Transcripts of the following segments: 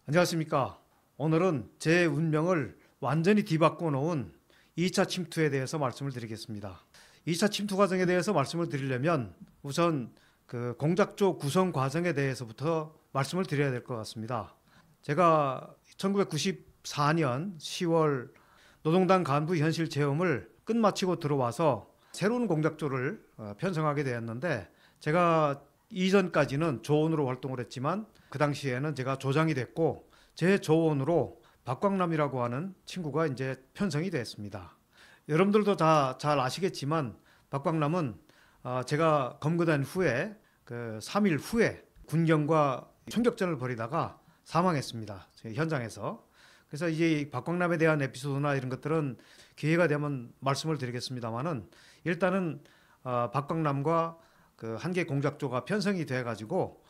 안녕하십니까. 오늘은 제 운명을 완전히 뒤바꿔 놓은 2차 침투에 대해서 말씀을 드리겠습니다. 2차 침투 과정에 대해서 말씀을 드리려면 우선 그 공작조 구성 과정에 대해서부터 말씀을 드려야 될 것 같습니다. 제가 1994년 10월 노동당 간부 현실 체험을 끝마치고 들어와서 새로운 공작조를 편성하게 되었는데, 제가 이전까지는 조원으로 활동을 했지만 그 당시에는 제가 조장이 됐고 제 조원으로 박광남이라고 하는 친구가 이제 편성이 됐습니다. 여러분들도 다 잘 아시겠지만 박광남은 제가 검거된 후에 그 3일 후에 군경과 총격전을 벌이다가 사망했습니다. 현장에서. 그래서 이제 박광남에 대한 에피소드나 이런 것들은 기회가 되면 말씀을 드리겠습니다만은, 일단은 박광남과 그 한계 공작조가 편성이 돼 가지고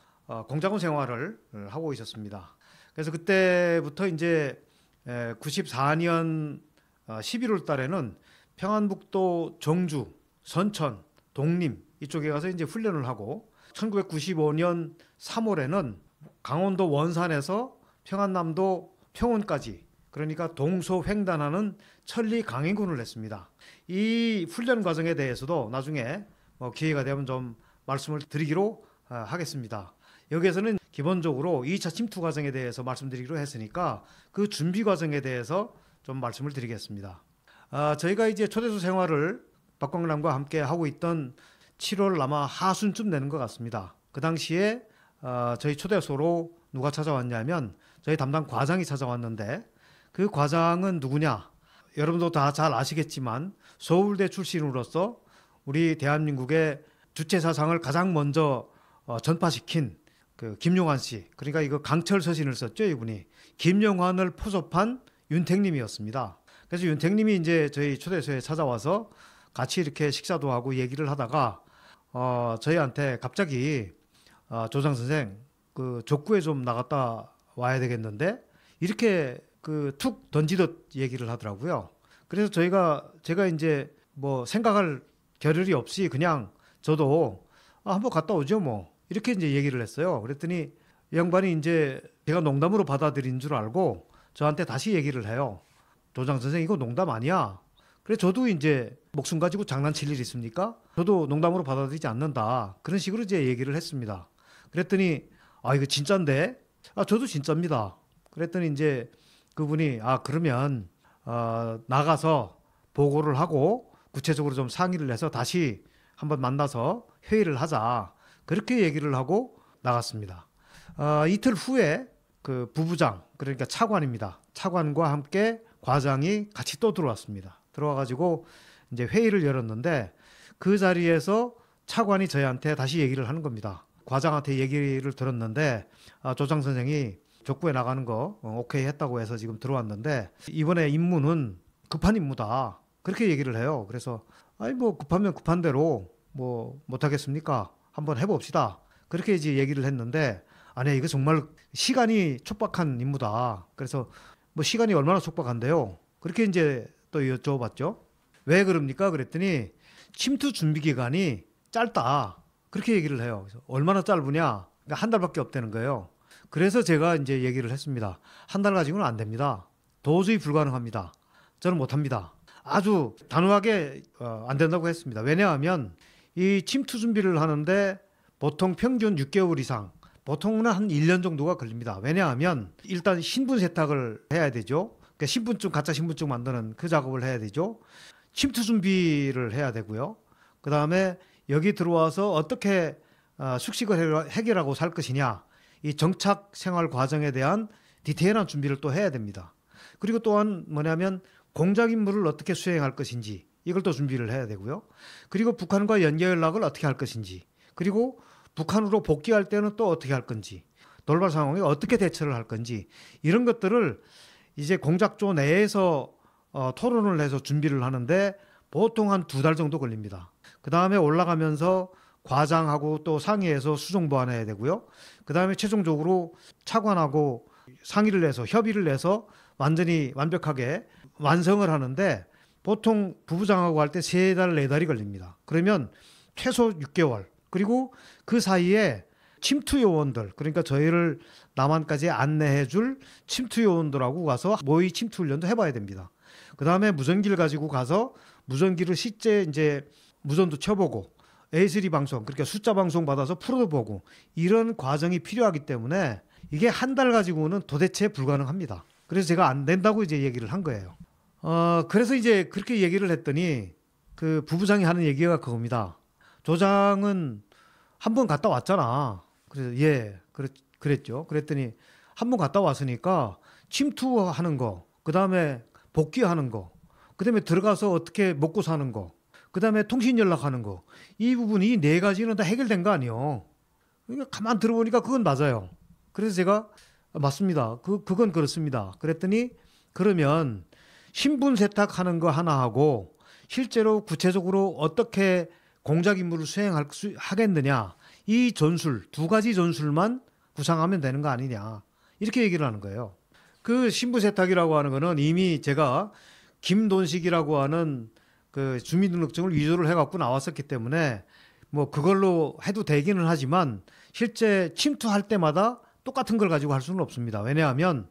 공작원 생활을 하고 있었습니다. 그래서 그때부터 이제 94년 11월 달에는 평안북도 정주, 선천, 독림 이쪽에 가서 이제 훈련을 하고, 1995년 3월에는 강원도 원산에서 평안남도 평원까지, 그러니까 동소횡단하는 천리 강행군을 했습니다. 이 훈련 과정에 대해서도 나중에 기회가 되면 좀 말씀을 드리기로 하겠습니다. 여기에서는 기본적으로 2차 침투 과정에 대해서 말씀드리기로 했으니까 그 준비 과정에 대해서 좀 말씀을 드리겠습니다. 저희가 이제 초대소 생활을 박광남과 함께 하고 있던 7월 아마 하순쯤 되는 것 같습니다. 그 당시에 저희 초대소로 누가 찾아왔냐면 저희 담당 과장이 찾아왔는데, 그 과장은 누구냐? 여러분도 다 잘 아시겠지만 서울대 출신으로서 우리 대한민국의 주체사상을 가장 먼저 전파시킨 그 김용환 씨, 그러니까 이거 강철 서신을 썼죠, 이분이. 김용환을 포섭한 윤택님이었습니다. 그래서 윤택님이 이제 저희 초대소에 찾아와서 같이 이렇게 식사도 하고 얘기를 하다가 저희한테 갑자기 조장 선생, 그 족구에 좀 나갔다 와야 되겠는데, 이렇게 그 툭 던지듯 얘기를 하더라고요. 그래서 제가 이제 뭐 생각할 겨를이 없이 그냥 저도 한번 갔다 오죠 뭐, 이렇게 이제 얘기를 했어요. 그랬더니 이 양반이 이제 제가 농담으로 받아들인 줄 알고 저한테 다시 얘기를 해요. 조장 선생, 이거 농담 아니야. 그래, 저도 이제 목숨 가지고 장난칠 일 있습니까? 저도 농담으로 받아들이지 않는다. 그런 식으로 이제 얘기를 했습니다. 그랬더니 이거 진짠데? 저도 진짜입니다. 그랬더니 이제 그분이 그러면 나가서 보고를 하고 구체적으로 좀 상의를 해서 다시 한번 만나서 회의를 하자, 그렇게 얘기를 하고 나갔습니다. 이틀 후에 그 부부장, 그러니까 차관입니다. 차관과 함께 과장이 같이 또 들어왔습니다. 들어와가지고 이제 회의를 열었는데, 그 자리에서 차관이 저희한테 다시 얘기를 하는 겁니다. 과장한테 얘기를 들었는데 조장 선생이 족구에 나가는 거 오케이 했다고 해서 지금 들어왔는데, 이번에 임무는 급한 임무다, 그렇게 얘기를 해요. 그래서 뭐 급하면 급한 대로 뭐 못하겠습니까? 한번 해봅시다, 그렇게 이제 얘기를 했는데, 아니 이거 정말 시간이 촉박한 임무다. 그래서 뭐 시간이 얼마나 촉박한데요? 그렇게 이제 또 여쭤봤죠. 왜 그럽니까? 그랬더니 침투 준비 기간이 짧다, 그렇게 얘기를 해요. 그래서 얼마나 짧으냐? 그러니까 한 달밖에 없다는 거예요. 그래서 제가 이제 얘기를 했습니다. 한 달 가지고는 안 됩니다. 도저히 불가능합니다. 저는 못합니다. 아주 단호하게 안 된다고 했습니다. 왜냐하면 이 침투 준비를 하는데 보통 평균 6개월 이상, 보통은 한 1년 정도가 걸립니다. 왜냐하면 일단 신분 세탁을 해야 되죠. 그러니까 신분증, 가짜 신분증 만드는 그 작업을 해야 되죠. 침투 준비를 해야 되고요. 그 다음에 여기 들어와서 어떻게 숙식을 해결하고 살 것이냐, 이 정착 생활 과정에 대한 디테일한 준비를 또 해야 됩니다. 그리고 또한 뭐냐면 공작 임무를 어떻게 수행할 것인지, 이걸 또 준비를 해야 되고요. 그리고 북한과 연계 연락을 어떻게 할 것인지, 그리고 북한으로 복귀할 때는 또 어떻게 할 건지, 돌발 상황에 어떻게 대처를 할 건지, 이런 것들을 이제 공작조 내에서 토론을 해서 준비를 하는데 보통 한 2달 정도 걸립니다. 그 다음에 올라가면서 과장하고 또 상의해서 수정 보완해야 되고요. 그 다음에 최종적으로 차관하고 상의를 해서 협의를 해서 완전히 완벽하게 완성을 하는데, 보통 부부장하고 할 때 3달, 4달이 걸립니다. 그러면 최소 6개월, 그리고 그 사이에 침투 요원들, 그러니까 저희를 남한까지 안내해줄 침투 요원들하고 가서 모의 침투 훈련도 해봐야 됩니다. 그 다음에 무전기를 가지고 가서 무전기를 실제 이제 무전도 쳐보고 A3 방송, 그러니까 숫자 방송 받아서 풀어도 보고 이런 과정이 필요하기 때문에 이게 한 달 가지고는 도대체 불가능합니다. 그래서 제가 안 된다고 이제 얘기를 한 거예요. 그래서 이제 그렇게 얘기를 했더니 그 부부장이 하는 얘기가 그겁니다. 조장은 한 번 갔다 왔잖아. 그래서 예, 그랬죠. 그랬더니 한 번 갔다 왔으니까 침투하는 거, 그 다음에 복귀하는 거, 그 다음에 들어가서 어떻게 먹고 사는 거, 그 다음에 통신 연락하는 거, 이 부분이 네 가지는 다 해결된 거 아니에요. 그러니까 가만 들어보니까 그건 맞아요. 그래서 제가 맞습니다. 그건 그렇습니다. 그랬더니 그러면 신분 세탁하는 거 하나 하고 실제로 구체적으로 어떻게 공작 임무를 하겠느냐, 이 전술 두 가지 전술만 구상하면 되는 거 아니냐, 이렇게 얘기를 하는 거예요. 그 신분 세탁이라고 하는 거는 이미 제가 김돈식이라고 하는 그 주민등록증을 위조를 해갖고 나왔었기 때문에 뭐 그걸로 해도 되기는 하지만 실제 침투할 때마다 똑같은 걸 가지고 할 수는 없습니다. 왜냐하면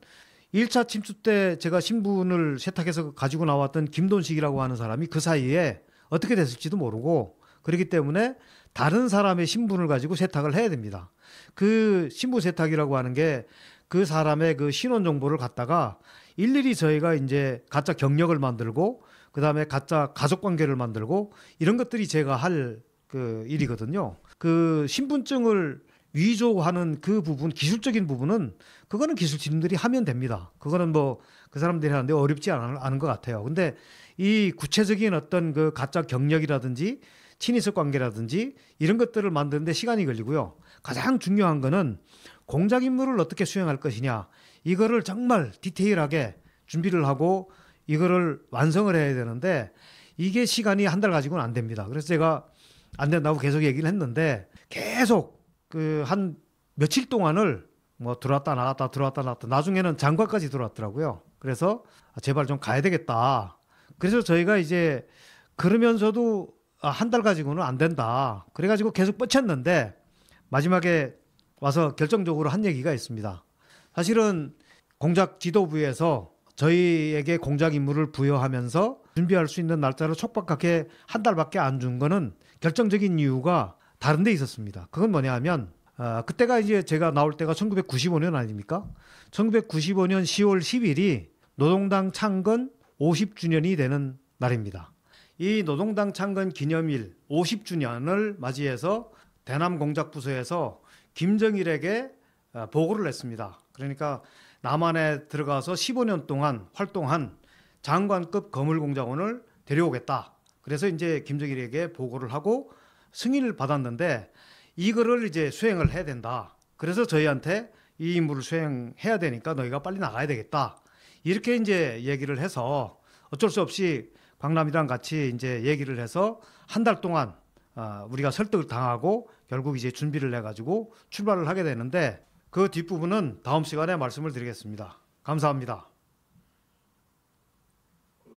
1차 침투 때 제가 신분을 세탁해서 가지고 나왔던 김돈식이라고 하는 사람이 그 사이에 어떻게 됐을지도 모르고, 그렇기 때문에 다른 사람의 신분을 가지고 세탁을 해야 됩니다. 그 신분 세탁이라고 하는 게 그 사람의 그 신원 정보를 갖다가 일일이 저희가 이제 가짜 경력을 만들고 그 다음에 가짜 가족 관계를 만들고 이런 것들이 제가 할 그 일이거든요. 그 신분증을 위조하는 그 부분, 기술적인 부분은 그거는 기술진들이 하면 됩니다. 그거는 뭐 그 사람들이 하는데 어렵지 않은 것 같아요. 근데 이 구체적인 어떤 그 가짜 경력이라든지 친인척 관계라든지 이런 것들을 만드는데 시간이 걸리고요. 가장 중요한 거는 공작 임무를 어떻게 수행할 것이냐, 이거를 정말 디테일하게 준비를 하고 이거를 완성을 해야 되는데 이게 시간이 한 달 가지고는 안 됩니다. 그래서 제가 안 된다고 계속 얘기를 했는데 계속 그 한 며칠 동안을 뭐 들어왔다 나갔다 들어왔다 나갔다, 나중에는 장과까지 들어왔더라고요. 그래서 제발 좀 가야 되겠다. 그래서 저희가 이제 그러면서도 한 달 가지고는 안 된다. 그래가지고 계속 뻗쳤는데 마지막에 와서 결정적으로 한 얘기가 있습니다. 사실은 공작 지도부에서 저희에게 공작 임무를 부여하면서 준비할 수 있는 날짜를 촉박하게 한 달밖에 안 준 거는 결정적인 이유가 다른 데 있었습니다. 그건 뭐냐 하면 그때가 이제 제가 나올 때가 1995년 아닙니까? 1995년 10월 10일이 노동당 창건 50주년이 되는 날입니다. 이 노동당 창건 기념일 50주년을 맞이해서 대남공작부서에서 김정일에게 보고를 했습니다. 그러니까 남한에 들어가서 15년 동안 활동한 장관급 거물공작원을 데려오겠다. 그래서 이제 김정일에게 보고를 하고 승인을 받았는데 이거를 이제 수행을 해야 된다. 그래서 저희한테 이 임무를 수행해야 되니까 너희가 빨리 나가야 되겠다. 이렇게 이제 얘기를 해서 어쩔 수 없이 광남이랑 같이 이제 얘기를 해서 한 달 동안 우리가 설득을 당하고 결국 이제 준비를 해가지고 출발을 하게 되는데 그 뒷부분은 다음 시간에 말씀을 드리겠습니다. 감사합니다.